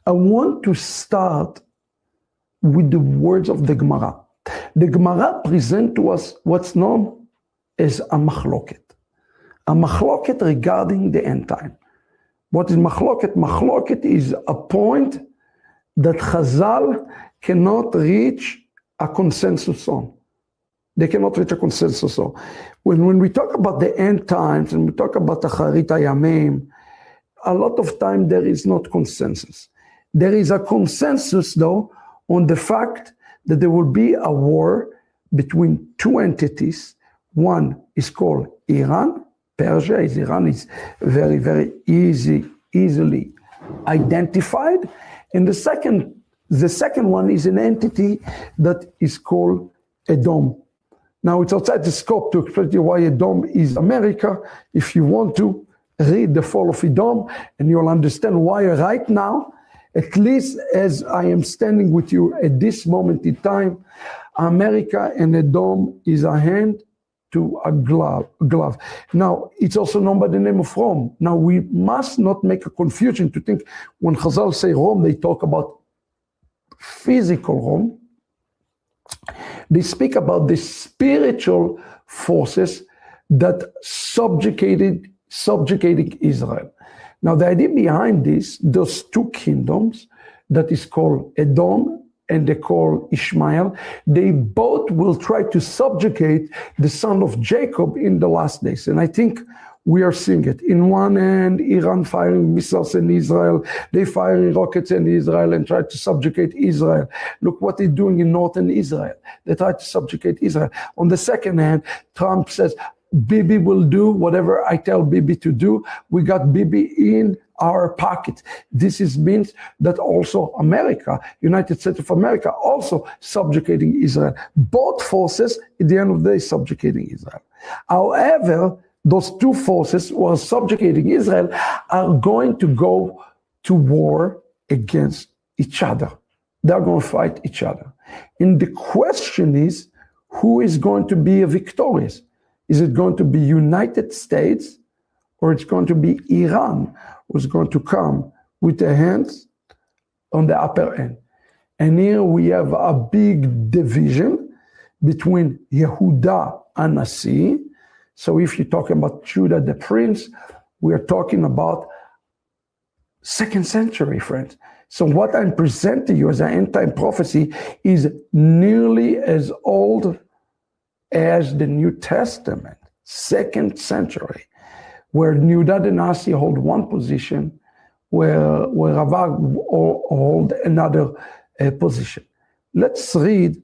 I want to start with the words of the Gemara. The Gemara presents to us what's known as a machloket. A machloket regarding the end time. What is machloket? Machloket is a point that Chazal cannot reach a consensus on. They cannot reach a consensus on. When we talk about the end times and we talk about Acharit Hayamim, a lot of time there is not consensus. There is a consensus though on the fact that there will be a war between two entities. One is called Iran. Persia is Iran, is very, very easily identified. And the second one is an entity that is called Edom. Now it's outside the scope to explain to you why Edom is America. If you want to read the Fall of Edom, and you'll understand why right now, at least as I am standing with you at this moment in time, America and Edom is a hand to a glove. Now, it's also known by the name of Rome. Now, we must not make a confusion to think when Chazal say Rome, they talk about physical Rome. They speak about the spiritual forces that subjugating Israel. Now, the idea behind this, those two kingdoms that is called Edom and they call Ishmael, they both will try to subjugate the son of Jacob in the last days. And I think we are seeing it. In one hand, Iran firing missiles in Israel, they firing rockets in Israel and try to subjugate Israel. Look what they're doing in northern Israel. They try to subjugate Israel. On the second hand, Trump says, Bibi will do whatever I tell Bibi to do. We got Bibi in our pocket. This means that also America, United States of America, also subjugating Israel. Both forces, at the end of the day, subjugating Israel. However, those two forces who are subjugating Israel are going to go to war against each other. They're going to fight each other. And the question is, who is going to be victorious? Is it going to be United States or it's going to be Iran who's going to come with their hands on the upper end? And here we have a big division between Yehuda and Nasi. So if you're talking about Judah the prince, we are talking about 2nd century, friends. So what I'm presenting you as an end-time prophecy is nearly as old as the New Testament, 2nd century, where Yehuda the Nasi hold one position, where Ravav hold another position. Let's read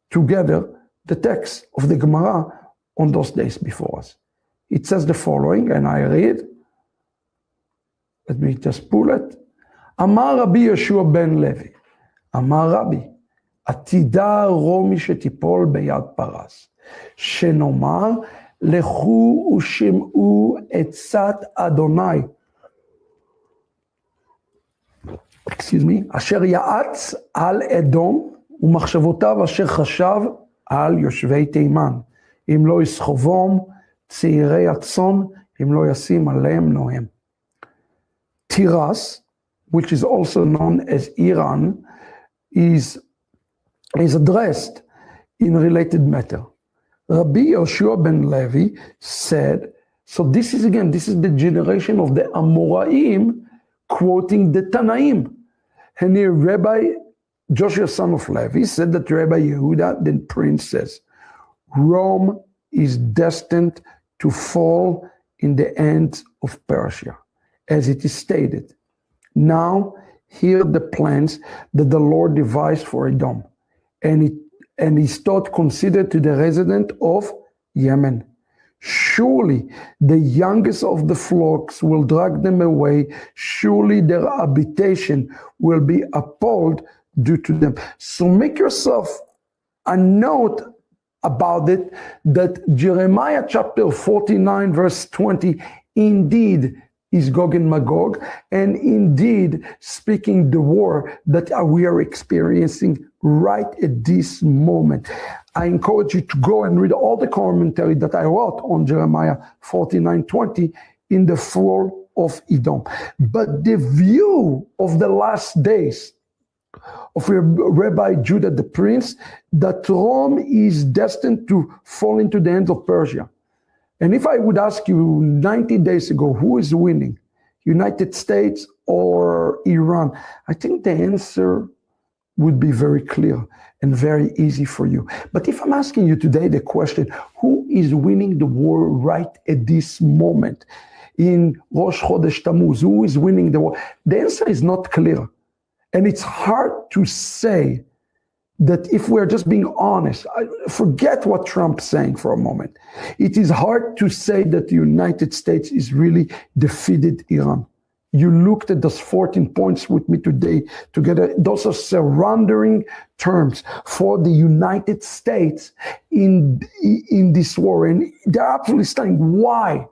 together the text of the Gemara on those days before us. It says the following, and I read. Let me just pull it. Amar Rabbi Yeshua ben Levi, Amar Rabbi, עתידה רומי שתיפול ביד פרס, שנאמר, לכו ושמעו עצת אדוני, אשר יעץ על אדום, ומחשבותיו אשר חשב על יושבי תימן, אם לא יסחובום צעירי הצאן, אם לא ישים עליהם נוהם. Tiras, which is also known as Iran, is addressed in related matter. Rabbi Yoshua ben Levi said, so this is the generation of the Amoraim quoting the Tanaim. And here Rabbi Joshua son of Levi said that Rabbi Yehuda, the prince, says, Rome is destined to fall in the hands of Persia, as it is stated. Now, here are the plans that the Lord devised for Edom, and his thought considered to the resident of Yemen. Surely the youngest of the flocks will drag them away. Surely their habitation will be appalled due to them. So make yourself a note about it, that Jeremiah chapter 49 verse 20 indeed is Gog and Magog, and indeed speaking the war that we are experiencing right at this moment. I encourage you to go and read all the commentary that I wrote on Jeremiah 49:20 in the Fall of Edom. But the view of the last days of Rabbi Judah the Prince, that Rome is destined to fall into the hands of Persia. And if I would ask you 90 days ago, who is winning, United States or Iran? I think the answer would be very clear and very easy for you. But if I'm asking you today the question, who is winning the war right at this moment in Rosh Chodesh Tammuz? Who is winning the war? The answer is not clear. And it's hard to say that if we're just being honest, forget what Trump's saying for a moment. It is hard to say that the United States is really defeated Iran. You looked at those 14 points with me today together. Those are surrendering terms for the United States in this war. And they're absolutely stunning. Why?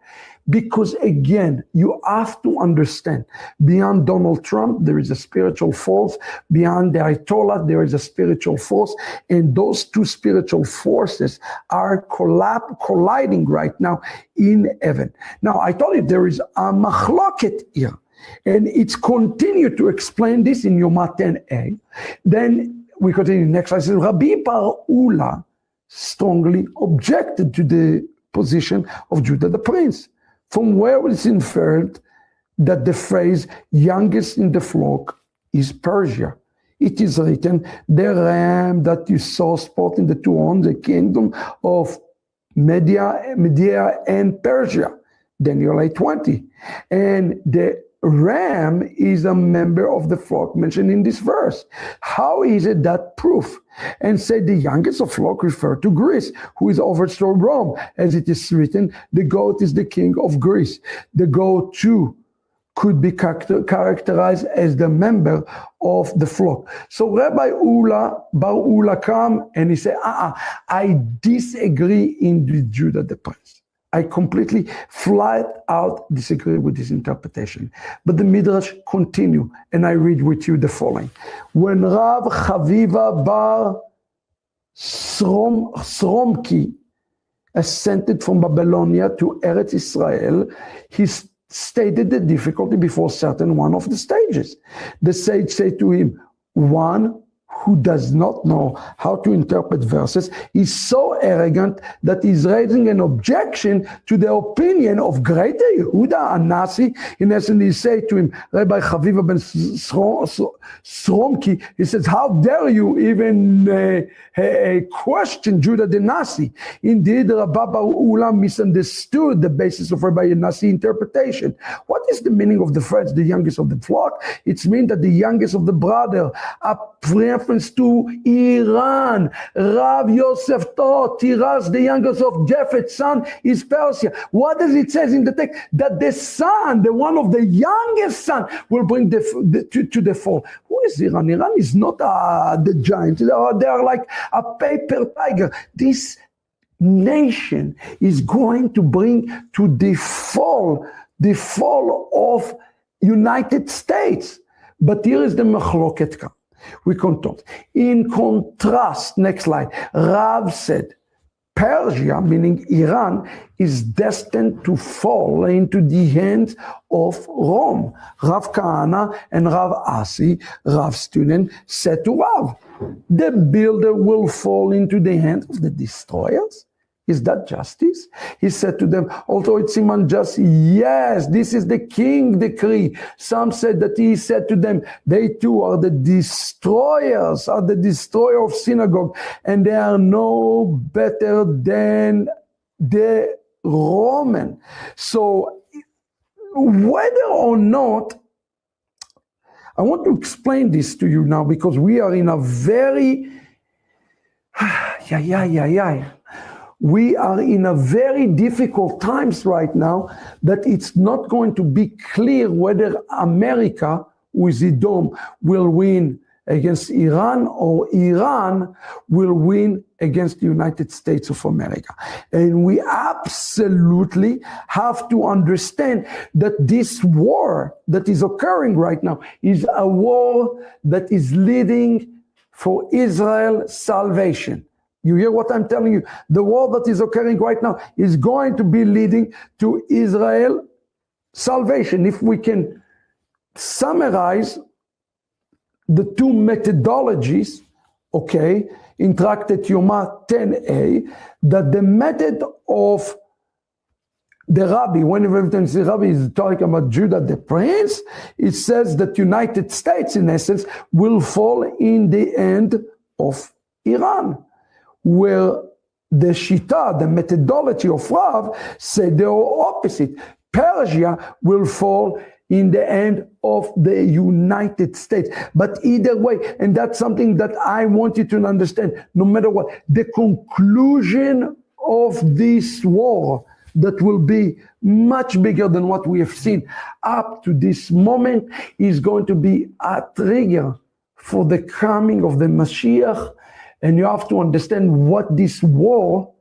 Because again, you have to understand, beyond Donald Trump, there is a spiritual force. Beyond the Ayatollah, there is a spiritual force. And those two spiritual forces are colliding right now in heaven. Now, I told you there is a machloket here. And it's continued to explain this in Yom 10a. Then we continue next slide. Rabbi Bar strongly objected to the position of Judah the Prince, from where it's inferred that the phrase youngest in the flock is Persia. It is written, the ram that you saw sporting the two horns, the kingdom of Media and Persia, Daniel 8:20. And the ram is a member of the flock mentioned in this verse. How is it that proof? And say the youngest of flock refer to Greece, who is overthrown Rome. As it is written, the goat is the king of Greece. The goat too could be characterized as the member of the flock. So Rabbi Bar Ula come and he said, I disagree in the Judah the Prince. I completely flat out disagree with this interpretation. But the Midrash continue, and I read with you the following. When Rav Chaviva bar Sromki ascended from Babylonia to Eretz Israel, he stated the difficulty before certain one of the stages. The sage said to him, one who does not know how to interpret verses is so arrogant that he's raising an objection to the opinion of greater Yehuda Anasi. In essence, he said to him, Rabbi Chaviva ben Sromki, he says, how dare you even question Judah the Nasi? Indeed, Rabbi Bar Ula misunderstood the basis of Rabbi Nasi interpretation. What is the meaning of the phrase, the youngest of the flock? It means that the youngest of the brother, a reference to Iran. Rav Yosef taught Tiras, the youngest of Japhet's son, is Persia. What does it say in the text? That the son, the one of the youngest son, will bring to the fall. Who is Iran? Iran is not the giant. They are like a paper tiger. This nation is going to bring to the fall of United States. But here is the machloket come. We continue. In contrast, next slide, Rav said, Persia, meaning Iran, is destined to fall into the hands of Rome. Rav Kahana and Rav Asi, Rav's student, said to Rav, the builder will fall into the hands of the destroyers. Is that justice? He said to them, although it seemed unjust, yes, this is the king decree. Some said that he said to them, they too are the destroyers, are the destroyer of synagogue, and they are no better than the Roman. So whether or not, I want to explain this to you now, because we are in a very, we are in a very difficult times right now, that it's not going to be clear whether America with Edom will win against Iran or Iran will win against the United States of America. And we absolutely have to understand that this war that is occurring right now is a war that is leading for Israel's salvation. You hear what I'm telling you? The war that is occurring right now is going to be leading to Israel's salvation. If we can summarize the two methodologies, okay, in Tractate Yoma 10a, that the method of the Rabbi, whenever the Rabbi is talking about Judah the prince, it says that United States, in essence, will fall in the end of Iran, where the Shita, the methodology of Rav, said the opposite. Persia will fall in the end of the United States. But either way, and that's something that I want you to understand, no matter what, the conclusion of this war that will be much bigger than what we have seen up to this moment is going to be a trigger for the coming of the Mashiach. And you have to understand what this war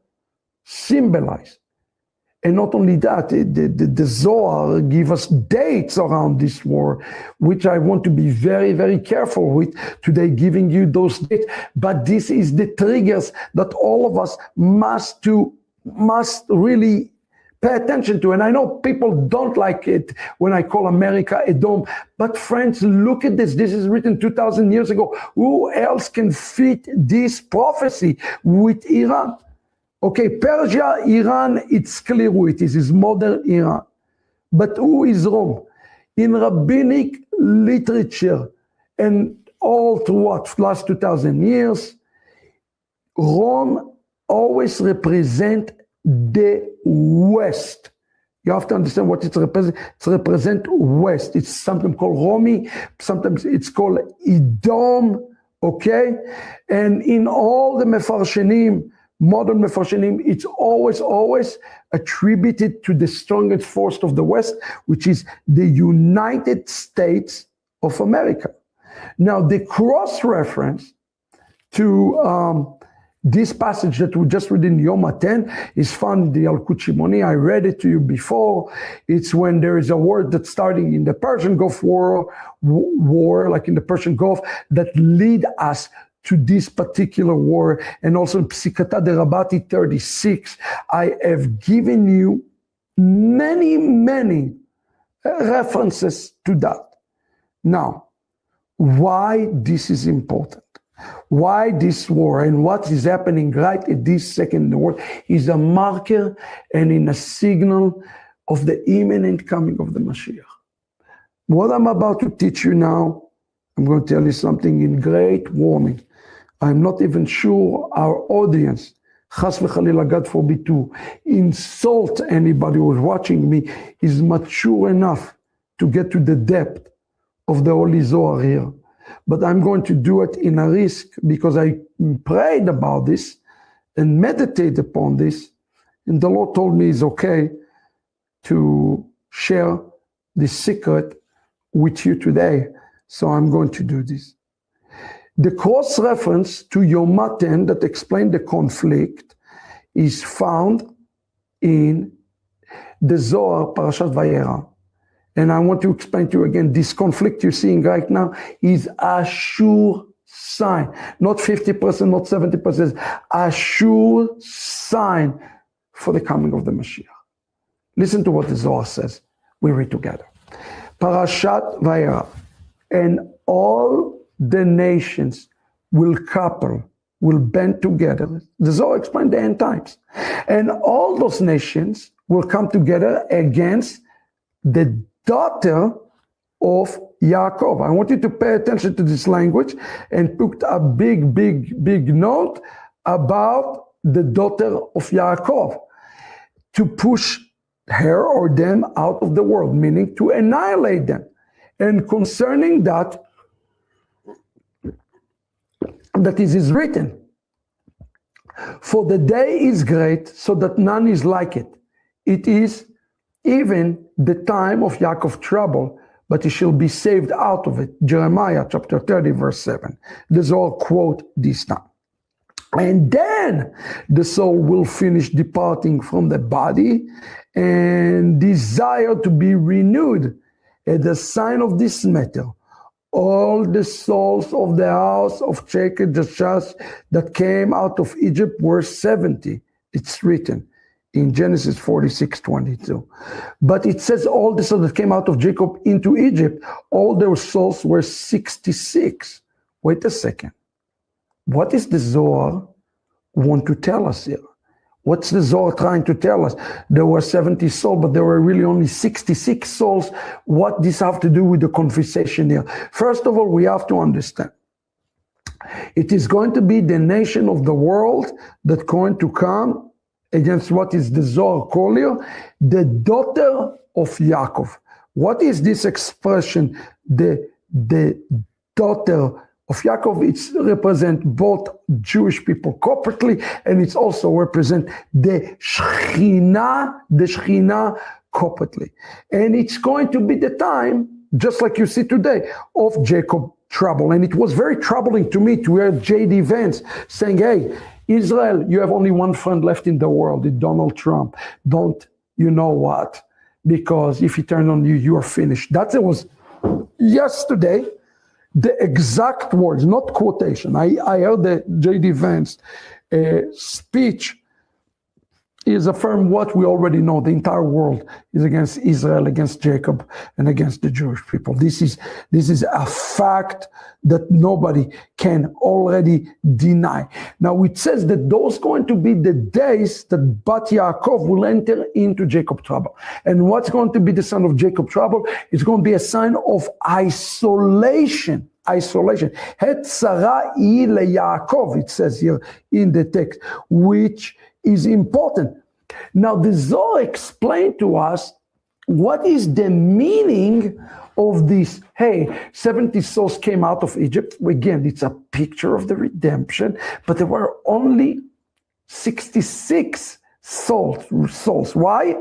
symbolizes. And not only that, the Zohar give us dates around this war, which I want to be very, very careful with today, giving you those dates. But this is the triggers that all of us must really pay attention to. And I know people don't like it when I call America Edom, but friends, look at this. This is written 2,000 years ago. Who else can fit this prophecy with Iran? Okay, Persia, Iran, it's clear who it is. It's modern Iran. But who is Rome? In rabbinic literature and all throughout the last 2,000 years, Rome always represents the West. You have to understand what it represents. It represents West. It's something called Romi. Sometimes it's called Edom. Okay? And in all the Mefarshanim, modern Mefarshanim, it's always attributed to the strongest force of the West, which is the United States of America. Now, the cross-reference to this passage that we just read in Yoma 10 is found in the Yalkut Shimoni. I read it to you before. It's when there is a word that's starting in the Persian Gulf war, like in the Persian Gulf, that lead us to this particular war. And also in Psikata de Rabati 36, I have given you many references to that. Now, why this is important? Why this war and what is happening right at this second in the world is a marker and in a signal of the imminent coming of the Mashiach. What I'm about to teach you now, I'm going to tell you something in great warning. I'm not even sure our audience, Chas v'Chalila, God forbid, to insult anybody who's watching me, is mature enough to get to the depth of the Holy Zohar here. But I'm going to do it in a risk because I prayed about this and meditated upon this. And the Lord told me it's okay to share this secret with you today. So I'm going to do this. The cross-reference to Yoma 10 that explained the conflict is found in the Zohar, Parashat Vayera. And I want to explain to you again, this conflict you're seeing right now is a sure sign. Not 50%, not 70%, a sure sign for the coming of the Mashiach. Listen to what the Zohar says. We read together. Parashat Vayera. And all the nations will couple, will band together. The Zohar explained the end times. And all those nations will come together against the daughter of Yaakov. I want you to pay attention to this language and put a big note about the daughter of Yaakov, to push her or them out of the world, meaning to annihilate them. And concerning that it is written, for the day is great, so that none is like it. It is even the time of Yaakov's trouble, but he shall be saved out of it. Jeremiah chapter 30, verse 7. The Zohar quote this time. And then the soul will finish departing from the body and desire to be renewed. At the sign of this matter, all the souls of the house of Jacob that came out of Egypt were 70. It's written. in Genesis 46:22. But it says all the souls that came out of Jacob into Egypt, all their souls were 66. Wait a second. What is the Zohar want to tell us here? What's the Zohar trying to tell us? There were 70 souls, but there were really only 66 souls. What does this have to do with the conversation here? First of all, we have to understand. It is going to be the nation of the world that's going to come against what is the Zohar call here, the daughter of Yaakov. What is this expression, the daughter of Yaakov? It's represent both Jewish people corporately, and it's also represent the Shekhinah corporately. And it's going to be the time, just like you see today, of Jacob trouble. And it was very troubling to me to hear J.D. Vance saying, hey, Israel, you have only one friend left in the world, it's Donald Trump. Don't, you know what? Because if he turned on you, you're finished. That was yesterday, the exact words, not quotation. I heard the J.D. Vance speech. Is affirm what we already know. The entire world is against Israel, against Jacob, and against the Jewish people. This is a fact that nobody can already deny. Now it says that those going to be the days that Bat Yaakov will enter into Jacob trouble. And what's going to be the sign of Jacob trouble? It's going to be a sign of isolation. Isolation. Het Sarah le Yaakov, it says here in the text, which is important. Now the Zohar explained to us what is the meaning of this. Hey, 70 souls came out of Egypt. Again, it's a picture of the redemption, but there were only 66 souls. Why?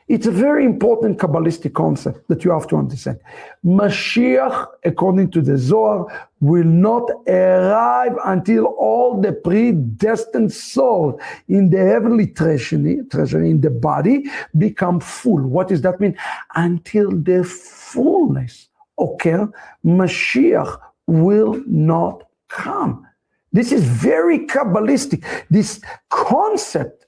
It's a very important Kabbalistic concept that you have to understand. Mashiach, according to the Zohar, will not arrive until all the predestined souls in the heavenly treasury in the body become full. What does that mean? Until the fullness occur, Mashiach will not come. This is very Kabbalistic. This concept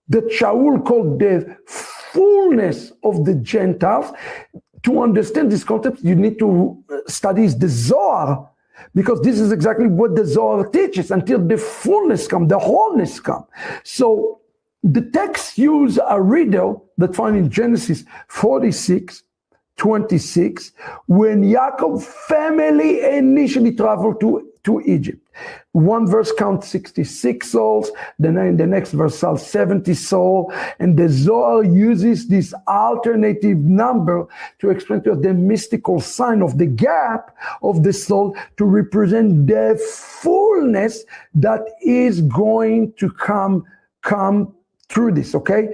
that Shaul called the fullness of the Gentiles. To understand this concept, you need to study the Zohar, because this is exactly what the Zohar teaches, until the fullness come, the wholeness come. So the text use a riddle that found in Genesis 46:26, when Yaakov's family initially traveled to Egypt. One verse counts 66 souls, then in the next verse 70 souls, and the Zohar uses this alternative number to explain to us the mystical sign of the gap of the soul to represent the fullness that is going to come through this, okay?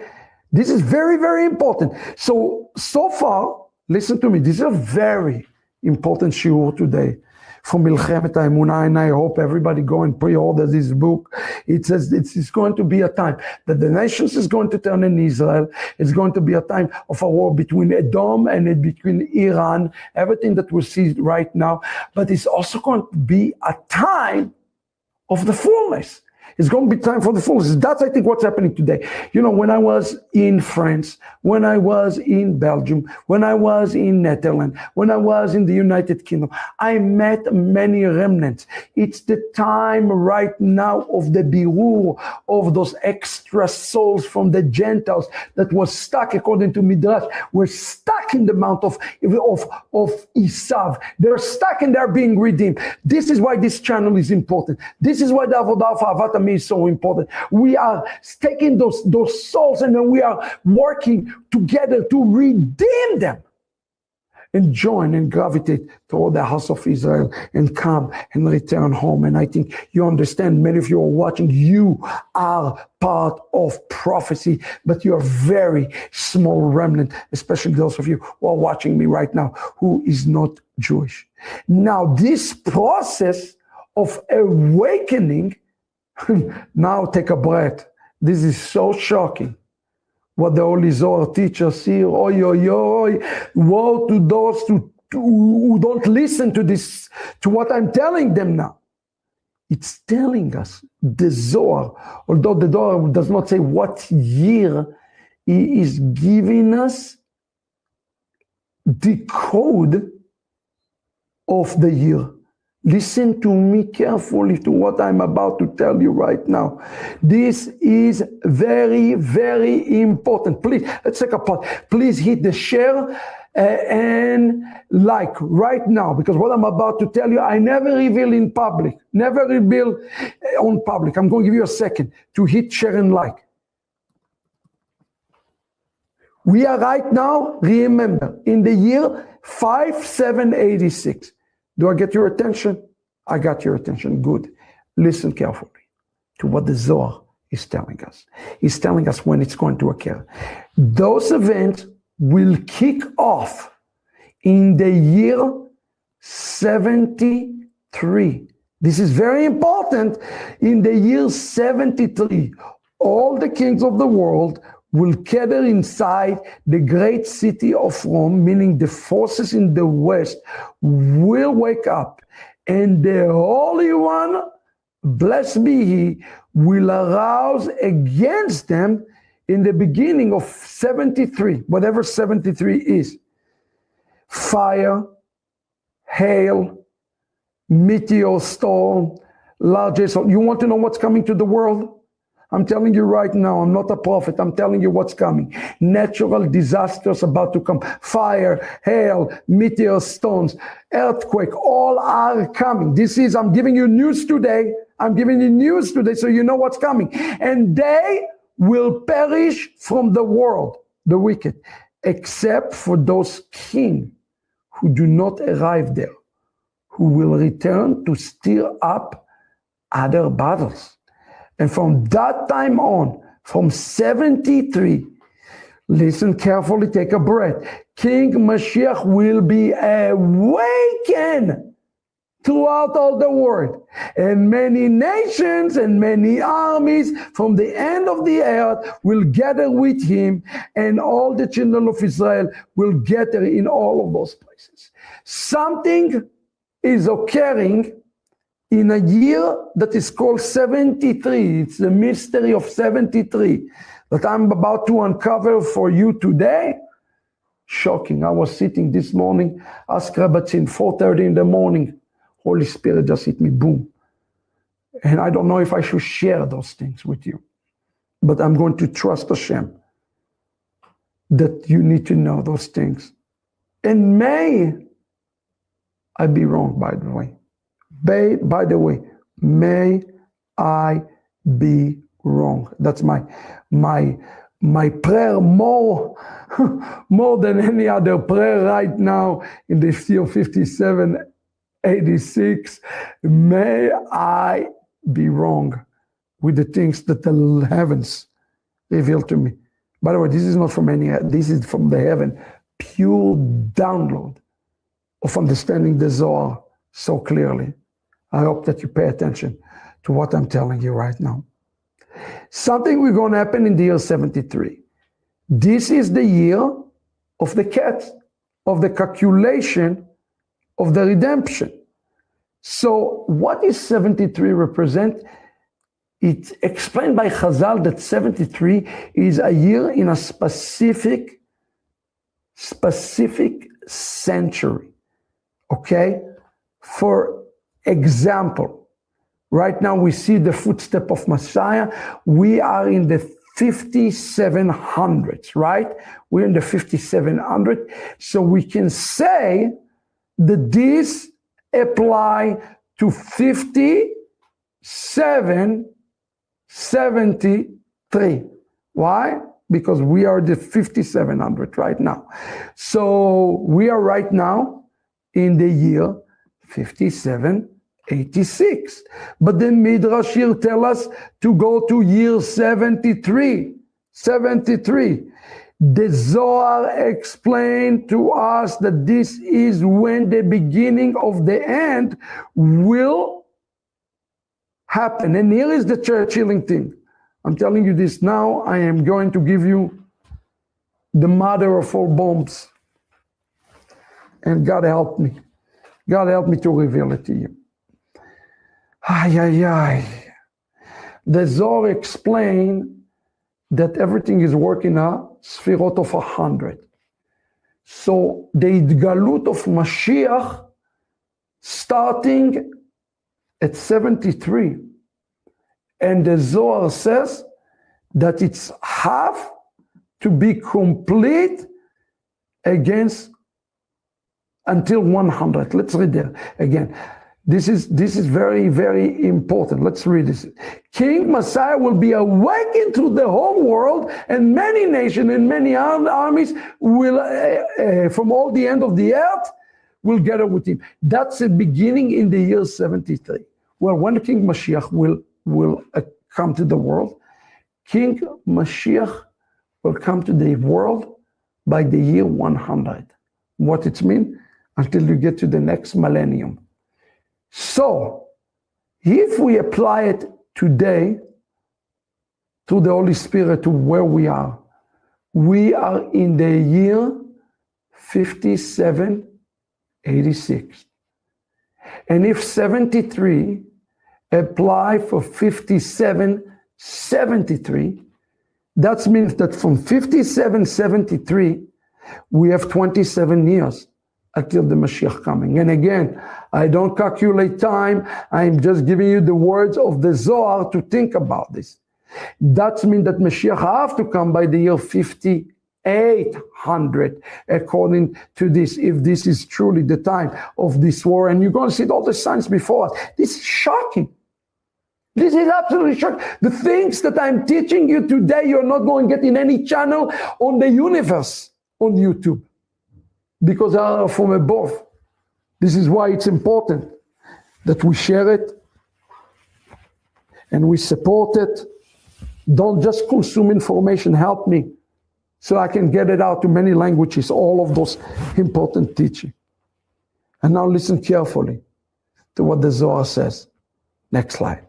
This is very, very important. So far, listen to me, this is a very important shiur today from Milchemet HaEmunah, and I hope everybody go and pre-order this book. It says it's going to be a time that the nations is going to turn in Israel. It's going to be a time of a war between Edom and between Iran, everything that we see right now. But it's also going to be a time of the fullness. It's going to be time for the fullness. That's, I think, what's happening today. You know, when I was in France, when I was in Belgium, when I was in Netherlands, when I was in the United Kingdom, I met many remnants. It's the time right now of the birur, of those extra souls from the Gentiles that was stuck, according to Midrash, were stuck in the mount of Isav. They're stuck and they're being redeemed. This is why this channel is important. This is why the Avodah of Avat is so important. We are taking those souls and then we are working together to redeem them and join and gravitate toward the house of Israel and come and return home. And I think you understand, many of you are watching, you are part of prophecy, but you're a very small remnant, especially those of you who are watching me right now who is not Jewish. Now, this process of awakening, now take a breath. This is so shocking. What the Holy Zohar teaches here, woe to those who don't listen to this, to what I'm telling them now. It's telling us, the Zohar, although the Zohar does not say what year, he is giving us the code of the year. Listen to me carefully to what I'm about to tell you right now. This is very, very important. Please, let's take a pause. Please hit the share and like right now, because what I'm about to tell you, I never reveal in public, never reveal on public. I'm going to give you a second to hit share and like. We are right now, remember, in the year 5786. Do I get your attention? I got your attention. Good. Listen carefully to what the Zohar is telling us. He's telling us when it's going to occur. Those events will kick off in the year 73. This is very important. In the year 73, all the kings of the world will gather inside the great city of Rome, meaning the forces in the West will wake up, and the Holy One, blessed be He, will arouse against them in the beginning of 73, whatever 73 is. Fire, hail, meteor storm, large hail. You want to know what's coming to the world? I'm telling you right now, I'm not a prophet. I'm telling you what's coming. Natural disasters about to come. Fire, hail, meteor storms, earthquake, all are coming. I'm giving you news today. I'm giving you news today so you know what's coming. And they will perish from the world, the wicked, except for those kings who do not arrive there, who will return to stir up other battles. And from that time on, from 73, listen carefully, take a breath. King Mashiach will be awakened throughout all the world. And many nations and many armies from the end of the earth will gather with him, and all the children of Israel will gather in all of those places. Something is occurring in a year that is called 73. It's the mystery of 73 that I'm about to uncover for you today. Shocking. I was sitting this morning, ask Rabbatzin, 4:30 in the morning. Holy Spirit just hit me, boom. And I don't know if I should share those things with you, but I'm going to trust Hashem that you need to know those things. And may I be wrong, by the way. By the way, may I be wrong. That's my prayer more than any other prayer right now in the year 5786. May I be wrong with the things that the heavens reveal to me. By the way, this is not from this is from the heaven. Pure download of understanding the Zohar so clearly. I hope that you pay attention to what I'm telling you right now. Something will going to happen in the year 73. This is the year of the cat, of the calculation of the redemption. So what is 73 represent? It's explained by Chazal that 73 is a year in a specific century. Okay? For example, right now we see the footstep of Messiah. We are in the 5700s, right? We're in the 5700. So we can say that this apply to 5773. Why? Because we are the 5700 right now. So we are right now in the year 5786. But the Midrash here tell us to go to year 73. 73. The Zohar explained to us that this is when the beginning of the end will happen. And here is the chilling thing. I'm telling you this now. I am going to give you the mother of all bombs. And God help me. God help me to reveal it to you. Ay, ay, ay. The Zohar explain that everything is working out sfirot of 100. So the Idgalut of Mashiach starting at 73. And the Zohar says that it's half to be complete against until 100. Let's read there again. This is very, very important. Let's read this. King Messiah will be awakened to the whole world, and many nations and many armies will, from all the end of the earth, will gather with him. That's the beginning in the year 73. Well, when King Mashiach will come to the world, King Mashiach will come to the world by the year 100. What it means? Until you get to the next millennium. So, if we apply it today to the Holy Spirit, to where we are in the year 5786. And if 73 apply for 5773, that means that from 5773, we have 27 years until the Mashiach coming. And again, I don't calculate time. I'm just giving you the words of the Zohar to think about this. That means that Mashiach have to come by the year 5800, according to this, if this is truly the time of this war. And you're going to see all the signs before us. This is shocking. This is absolutely shocking. The things that I'm teaching you today, you're not going to get in any channel on the universe on YouTube, because they are from above. This is why it's important that we share it and we support it. Don't just consume information. Help me so I can get it out to many languages, all of those important teaching. And now listen carefully to what the Zohar says. Next slide.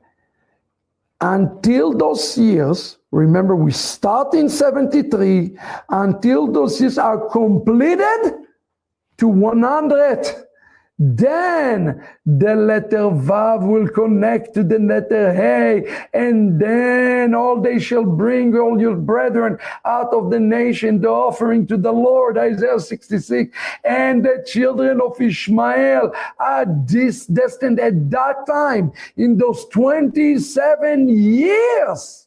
Until those years, remember we start in 73, until those years are completed to 100, then the letter Vav will connect to the letter Hey, and then all they shall bring all your brethren out of the nation, the offering to the Lord, Isaiah 66, and the children of Ishmael are destined at that time, in those 27 years.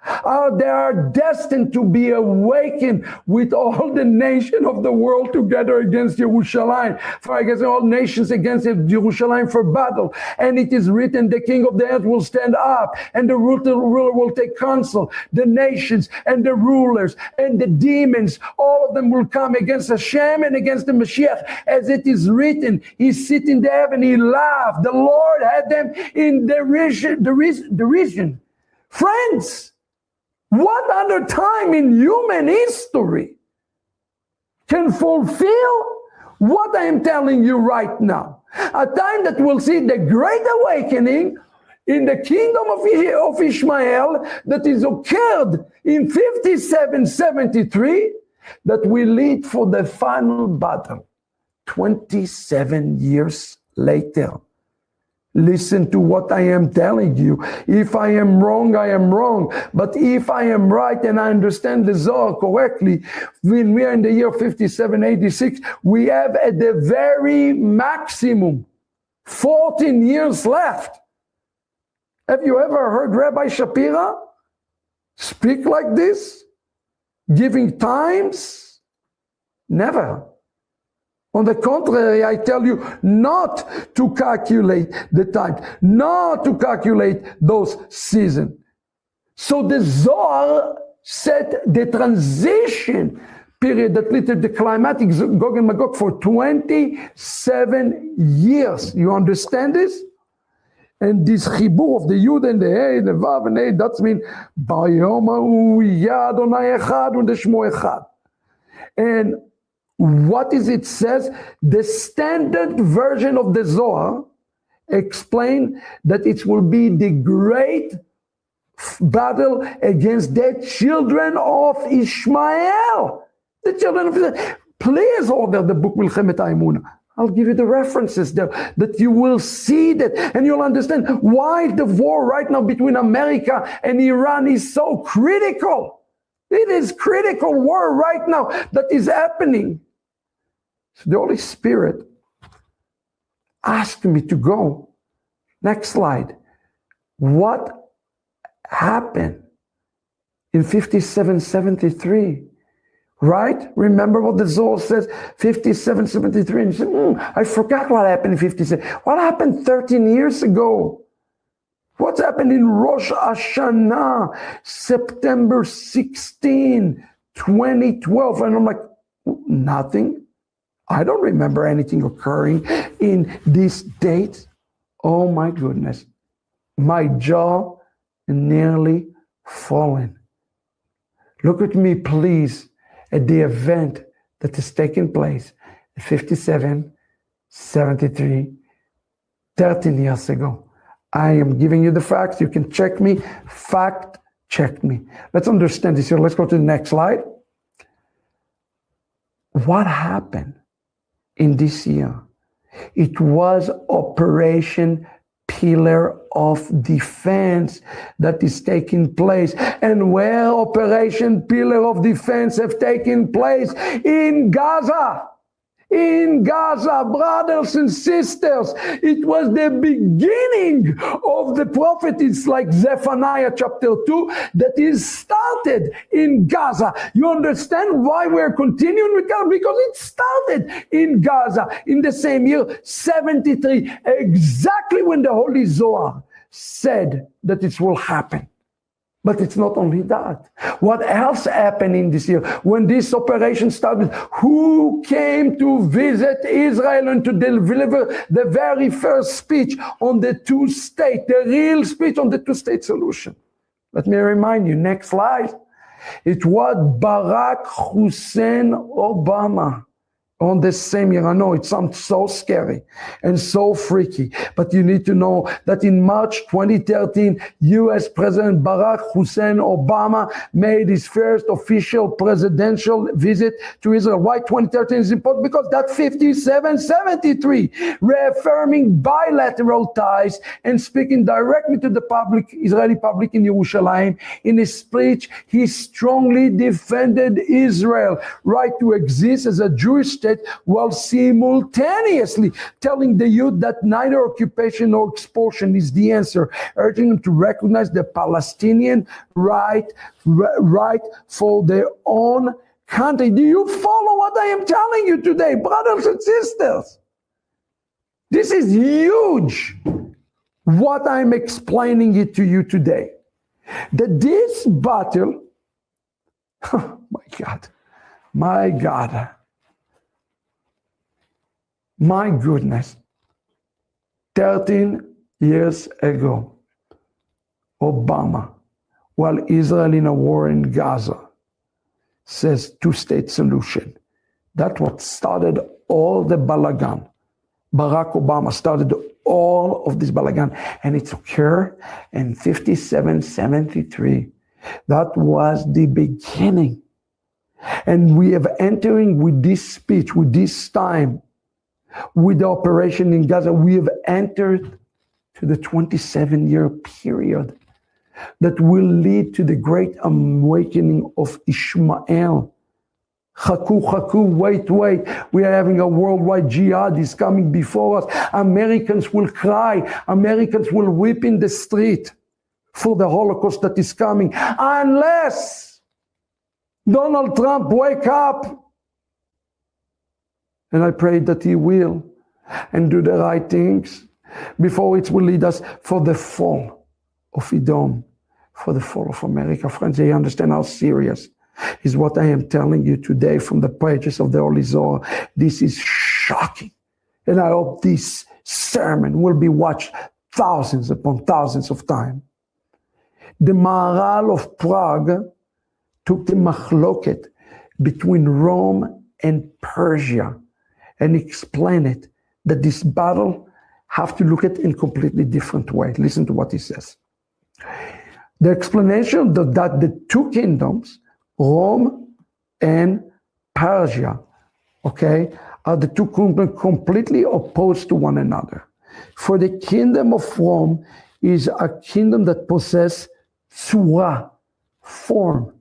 They are destined to be awakened with all the nation of the world together against Jerusalem, for against all nations against Jerusalem for battle. And it is written, the king of the earth will stand up, and the ruler will take counsel. The nations and the rulers and the demons, all of them will come against Hashem and against the Mashiach. As it is written, he sit in the heaven, he laughed. The Lord had them in derision. Friends, what other time in human history can fulfill what I am telling you right now? A time that will see the great awakening in the kingdom of Ishmael that is occurred in 5773, that will lead for the final battle 27 years later. Listen to what I am telling you. If I am wrong, I am wrong. But if I am right and I understand the Zohar correctly, when we are in the year 5786, we have at the very maximum 14 years left. Have you ever heard Rabbi Shapira speak like this? Giving times? Never. On the contrary, I tell you not to calculate the time, not to calculate those seasons. So the Zohar set the transition period that led to the climatic Gog and Magog for 27 years. You understand this? And this chibur of the Yud and the Hey, the Vav and Hey, that's mean Bayom Yad Onai Echad und Shmo Echad. And what is it says? The standard version of the Zohar explain that it will be the great battle against the children of Ishmael. The children of Ishmael. Please order the book Milchemet HaEmunah. I'll give you the references there, that you will see that, and you'll understand why the war right now between America and Iran is so critical. It is critical war right now that is happening. So the Holy Spirit asked me to go. Next slide. What happened in 5773? Right? Remember what the Zohar says, 5773. And you say, I forgot what happened in 57. What happened 13 years ago? What's happened in Rosh Hashanah, September 16, 2012? And I'm like, nothing. I don't remember anything occurring in this date. Oh my goodness. My jaw nearly fallen. Look at me, please, at the event that is taking place at 57, 73, 13 years ago. I am giving you the facts. You can check me. Fact check me. Let's understand this here. Let's go to the next slide. What happened in this year? It was Operation Pillar of Defense that is taking place. And where Operation Pillar of Defense have taken place? In Gaza. In Gaza, brothers and sisters, it was the beginning of the prophet. It's like Zephaniah chapter 2 that is started in Gaza. You understand why we're continuing with Gaza? Because it started in Gaza in the same year, 73, exactly when the Holy Zohar said that it will happen. But it's not only that. What else happened in this year? When this operation started, who came to visit Israel and to deliver the very first speech on the two-state, the real speech on the two-state solution? Let me remind you, next slide. It was Barack Hussein Obama. On the same year. I know it sounds so scary and so freaky, but you need to know that in March 2013, US President Barack Hussein Obama made his first official presidential visit to Israel. Why 2013 is important? Because that 5773, reaffirming bilateral ties and speaking directly to the public, Israeli public in Yerushalayim. In his speech, he strongly defended Israel's right to exist as a Jewish state, while simultaneously telling the youth that neither occupation nor expulsion is the answer, urging them to recognize the Palestinian right for their own country. Do you follow what I am telling you today, brothers and sisters? This is huge, what I'm explaining it to you today. That this battle, oh my God, my goodness, 13 years ago, Obama, while Israel in a war in Gaza, says two-state solution. That's what started all the balagan. Barack Obama started all of this balagan, and it occurred in 5773. That was the beginning. And we have entering with this speech, with this time, with the operation in Gaza, we have entered to the 27-year period that will lead to the great awakening of Ishmael. Chaku, wait. We are having a worldwide jihad is coming before us. Americans will cry. Americans will weep in the street for the Holocaust that is coming. Unless Donald Trump wake up. And I pray that he will and do the right things before it will lead us for the fall of Edom, for the fall of America. Friends, you understand how serious is what I am telling you today from the pages of the Holy Zohar. This is shocking. And I hope this sermon will be watched thousands upon thousands of times. The Maharal of Prague took the machloket between Rome and Persia and explain it, that this battle have to look at it in a completely different way. Listen to what he says. The explanation that the two kingdoms, Rome and Persia, okay, are the two kingdoms completely opposed to one another. For the kingdom of Rome is a kingdom that possesses tzura, form,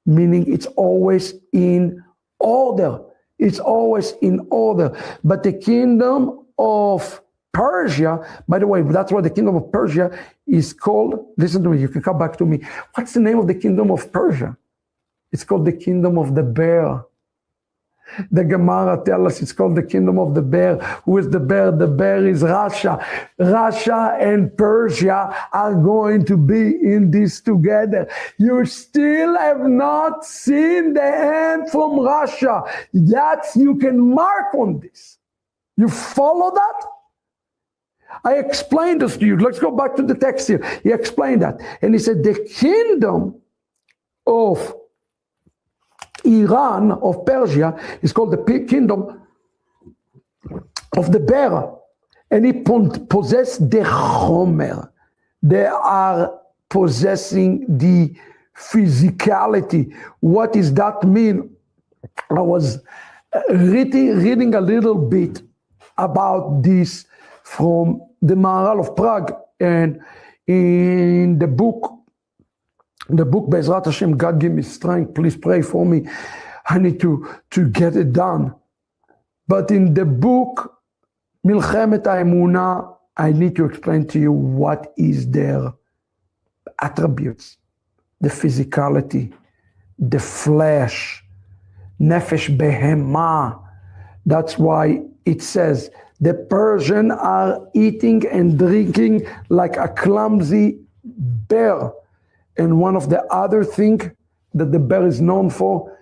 meaning it's always in order. It's always in order. But the kingdom of Persia, by the way, that's why the kingdom of Persia is called, listen to me, you can come back to me. What's the name of the kingdom of Persia? It's called the kingdom of the bear. The Gemara tells us it's called the kingdom of the bear. Who is the bear? The bear is Russia. Russia and Persia are going to be in this together. You still have not seen the end from Russia. That's, you can mark on this. You follow that? I explained this to you. Let's go back to the text here. He explained that. And he said, the kingdom of Iran, of Persia, is called the kingdom of the bear. And he possessed the chomer. They are possessing the physicality. What does that mean? I was reading a little bit about this from the Maharal of Prague, and in the book Be'ezrat Hashem, God give me strength, please pray for me, I need to get it done. But in the book Milchemet HaEmunah, I need to explain to you what is their attributes, the physicality, the flesh, nefesh behema. That's why it says the Persians are eating and drinking like a clumsy bear. And one of the other things that the bear is known for,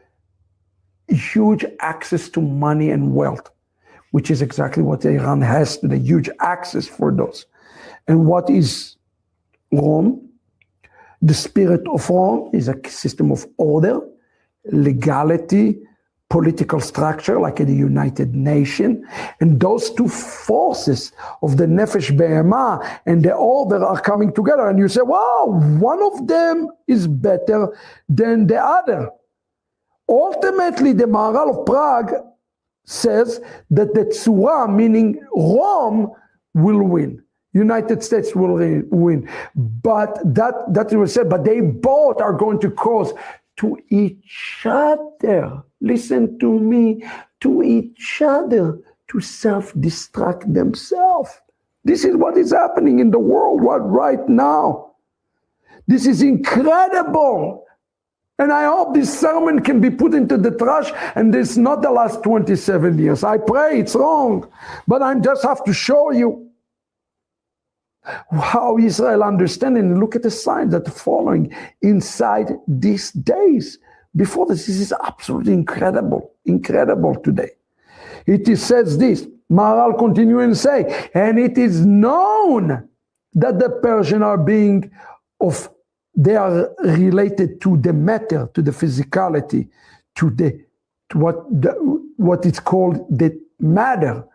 huge access to money and wealth, which is exactly what Iran has today, huge access for those. And what is Rome? The spirit of Rome is a system of order, legality, political structure like in the United Nations, and those two forces of the Nefesh Behema and the order are coming together, and you say, wow, one of them is better than the other. Ultimately, the Maharal of Prague says that the Tzura, meaning Rome, will win. United States will win. But that was said, but they both are going to cause to each other, listen to me, to each other, to self-destruct themselves. This is what is happening in the world right now. This is incredible. And I hope this sermon can be put into the trash, and this is not the last 27 years. I pray it's wrong, but I just have to show you how Israel understands, and look at the signs that are following inside these days. Before this is absolutely incredible today. It says this, Maharal continues and say, and it is known that the Persians they are related to the matter, to the physicality, to what it's called the matter.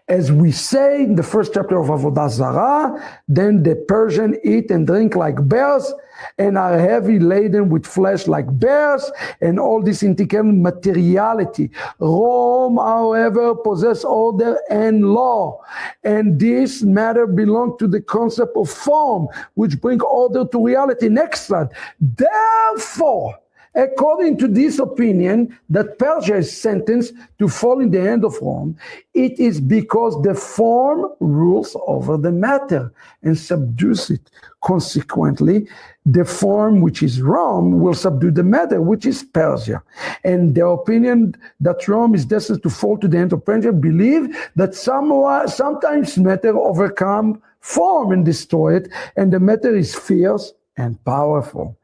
As we say in the first chapter of Avodah Zarah, then the Persians eat and drink like bears and are heavy laden with flesh like bears, and all this indicates materiality. Rome, however, possesses order and law, and this matter belongs to the concept of form, which brings order to reality. Next slide. Therefore, according to this opinion, that Persia is sentenced to fall in the hand of Rome, it is because the form rules over the matter and subdues it. Consequently, the form, which is Rome, will subdue the matter, which is Persia. And the opinion that Rome is destined to fall to the hand of Persia believe that sometimes matter overcome form and destroy it, and the matter is fierce and powerful.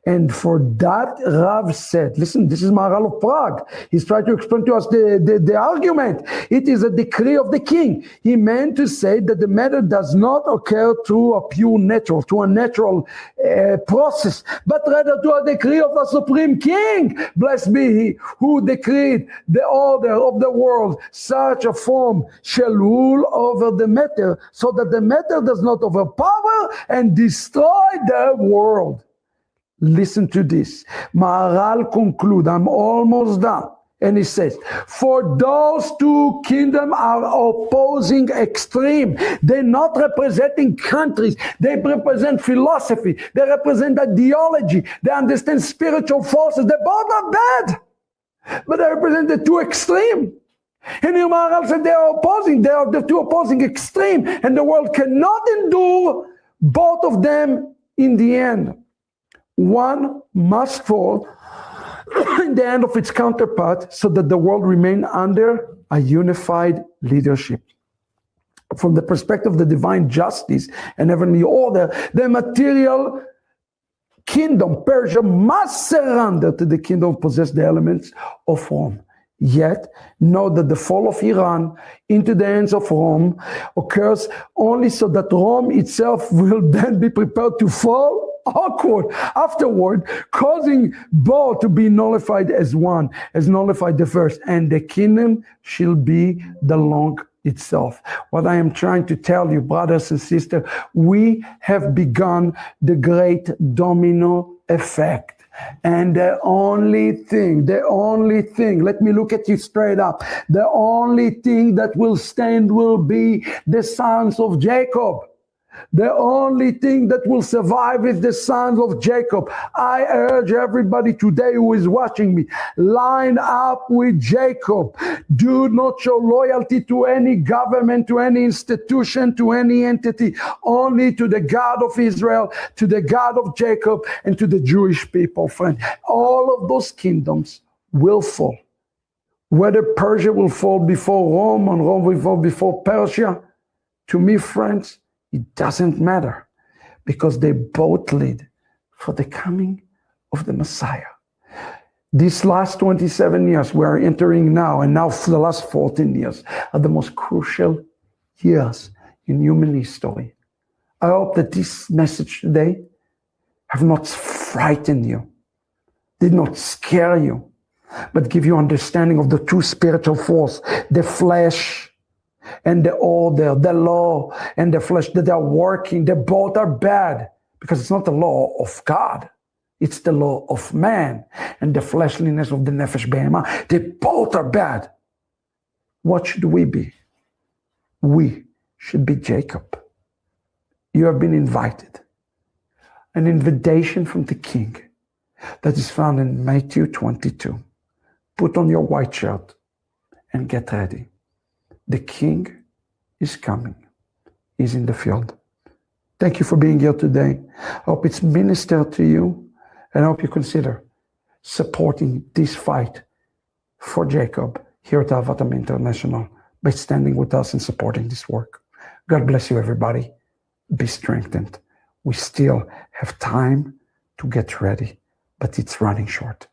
And for that, Rav said, listen, this is Maharal of Prague. He's trying to explain to us the argument. It is a decree of the king. He meant to say that the matter does not occur through a natural process, but rather to a decree of the supreme king. Blessed be he who decreed the order of the world. Such a form shall rule over the matter, so that the matter does not overpower and destroy the world. Listen to this. Maharal conclude, I'm almost done. And he says, for those two kingdoms are opposing extreme. They're not representing countries. They represent philosophy. They represent ideology. They understand spiritual forces. They both are bad. But they represent the two extreme. And Maharal said they are opposing. They are the two opposing extreme. And the world cannot endure both of them in the end. One must fall in the hand of its counterpart so that the world remain under a unified leadership. From the perspective of the divine justice and heavenly order, the material kingdom, Persia, must surrender to the kingdom, possess the elements of Rome. Yet, know that the fall of Iran into the hands of Rome occurs only so that Rome itself will then be prepared to fall afterward, causing both to be nullified as one, as nullified the first, and the kingdom shall be the long itself. What I am trying to tell you, brothers and sisters, we have begun the great domino effect. And the only thing, let me look at you straight up. The only thing that will stand will be the sons of Jacob. The only thing that will survive is the sons of Jacob. I urge everybody today who is watching me, line up with Jacob. Do not show loyalty to any government, to any institution, to any entity, only to the God of Israel, to the God of Jacob, and to the Jewish people, friend. All of those kingdoms will fall. Whether Persia will fall before Rome, and Rome will fall before Persia, to me, friends, it doesn't matter, because they both lead for the coming of the Messiah. These last 27 years we're entering now, and now for the last 14 years, are the most crucial years in human history. I hope that this message today have not frightened you, did not scare you, but give you understanding of the true spiritual force, the flesh and the order, the law and the flesh, that they are working. They both are bad, because it's not the law of God. It's the law of man and the fleshliness of the nefesh behema. They both are bad. What should we be? We should be Jacob. You have been invited. An invitation from the King that is found in Matthew 22. Put on your white shirt and get ready. The King is coming. He's in the field. Thank you for being here today. I hope it's ministered to you, and I hope you consider supporting this fight for Jacob here at Avatam International by standing with us and supporting this work. God bless you, everybody. Be strengthened. We still have time to get ready, but it's running short.